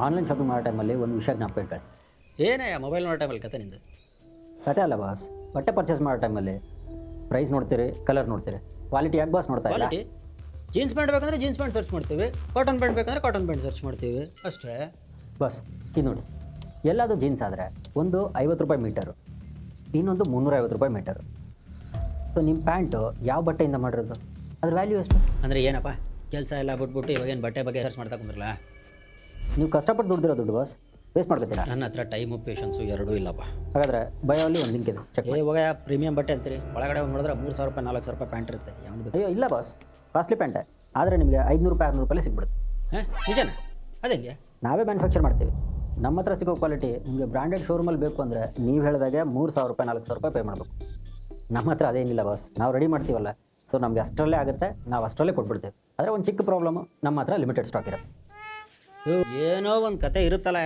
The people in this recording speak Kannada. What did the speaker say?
ಆನ್ಲೈನ್ ಶಾಪಿಂಗ್ ಮಾಡೋ ಟೈಮಲ್ಲಿ ಒಂದು ವಿಷಯ ಜ್ಞಾಪಕ ಇಟ್ಕೊಳ್ಳಿ. ಏನೇ ಮೊಬೈಲ್ ಮಾಡೋ ಟೈಮಲ್ಲಿ ಕತೆ ನಿಂದು. ಕತೆ ಅಲ್ಲ ಬಾಸ್, ಬಟ್ಟೆ ಪರ್ಚೇಸ್ ಮಾಡೋ ಟೈಮಲ್ಲಿ ಪ್ರೈಸ್ ನೋಡ್ತೀರಿ, ಕಲರ್ ನೋಡ್ತೀರಿ, ಕ್ವಾಲಿಟಿ ಯಾಕೆ ಬಾಸ್ ನೋಡ್ತಾ ಇಲ್ಲ? ಕ್ವಾಲಿಟಿ ಜೀನ್ಸ್ ಪ್ಯಾಂಟ್ ಬೇಕಂದ್ರೆ ಜೀನ್ಸ್ ಪ್ಯಾಂಟ್ ಸರ್ಚ್ ಮಾಡ್ತೀವಿ, ಕಾಟನ್ ಪ್ಯಾಂಟ್ ಬೇಕಂದ್ರೆ ಕಾಟನ್ ಪ್ಯಾಂಟ್ ಸರ್ಚ್ ಮಾಡ್ತೀವಿ ಅಷ್ಟೇ. ಬಸ್ ಇದು ನೋಡಿ, ಎಲ್ಲದು ಜೀನ್ಸ್ ಆದರೆ ಒಂದು 50 ರೂಪಾಯಿ ಮೀಟರು, ಇನ್ನೊಂದು 350 ರೂಪಾಯಿ ಮೀಟರು. ಸೊ ನಿಮ್ಮ ಪ್ಯಾಂಟು ಯಾವ ಬಟ್ಟೆಯಿಂದ ಮಾಡಿರೋದು, ಅದ್ರ ವ್ಯಾಲ್ಯೂ ಎಷ್ಟು? ಅಂದರೆ ಏನಪ್ಪ ಕೆಲಸ ಎಲ್ಲ ಬಿಟ್ಬಿಟ್ಟು ಇವಾಗೇನು ಬಟ್ಟೆ ಬಗ್ಗೆ ಸರ್ಚ್ ಮಾಡ್ತಾ ಕುಂದ್ರಲ್ಲ? ನೀವು ಕಷ್ಟಪಟ್ಟು ದುಡ್ದಿರೋ ದುಡ್ಡು ಬಾಸ್ ವೇಸ್ಟ್ ಮಾಡ್ಕೊತೀರಾ? ನನ್ನ ಹತ್ರ ಟೈಮು ಪೇಷನ್ಸು ಎರಡೂ ಇಲ್ಲಪ್ಪ. ಹಾಗಾದರೆ ಬಯೋಲ್ಲಿ ಒಂದು ಲಿಂಕ್ ಇದೆ, ಚೆಕ್ ಮಾಡಿ. ಇವಾಗ ಪ್ರೀಮಿಯಂ ಬಟ್ಟೆ ಅಂತೀರಿ, ಒಳಗಡೆ ಒಂದು ನೋಡಿದ್ರೆ 3000 ರೂಪಾಯಿ 4000 ರೂಪಾಯಿ ಪ್ಯಾಂಟ್ ಇರುತ್ತೆ. ಯಾವ್ದು ಬೇಕು? ಅಯ್ಯೋ ಇಲ್ಲ ಬಾಸ್, ಕಾಸ್ಟ್ಲಿ ಪ್ಯಾಂಟೆ, ಆದರೆ ನಿಮಗೆ 500 ರೂಪಾಯಿ 600 ರೂಪಾಯಿ ಸಿಗ್ಬಿಡುತ್ತೆ. ಹಾಂ ನಿಜನಾ? ಅದೇಂಗೆ? ನಾವೇ ಮ್ಯಾನುಫ್ಯಾಕ್ಚರ್ ಮಾಡ್ತೀವಿ. ನಮ್ಮ ಹತ್ರ ಸಿಗೋ ಕ್ವಾಲಿಟಿ ನಿಮಗೆ ಬ್ರ್ಯಾಂಡೆಡ್ ಶೋರೂಮಲ್ಲಿ ಬೇಕು ಅಂದರೆ ನೀವು ಹೇಳಿದಾಗೆ 3000 ರೂಪಾಯಿ 4000 ರೂಪಾಯಿ ಪೇ ಮಾಡಬೇಕು. ನಮ್ಮ ಹತ್ರ ಅದೇನಿಲ್ಲ ಬಾಸ್, ನಾವು ರೆಡಿ ಮಾಡ್ತೀವಲ್ಲ, ಸೊ ನಮಗೆ ಅಷ್ಟರಲ್ಲೇ ಆಗುತ್ತೆ, ನಾವು ಅಷ್ಟರಲ್ಲೇ ಕೊಟ್ಬಿಡ್ತೀವಿ. ಆದರೆ ಒಂದು ಚಿಕ್ಕ ಪ್ರಾಬ್ಲಮ್ಮು, ನಮ್ಮ ಹತ್ರ ಲಿಮಿಟೆಡ್ ಸ್ಟಾಕ್ ಇರುತ್ತೆ. ಏನೋ ಒಂದು ಕತೆ ಇರುತ್ತಲ್ಲ.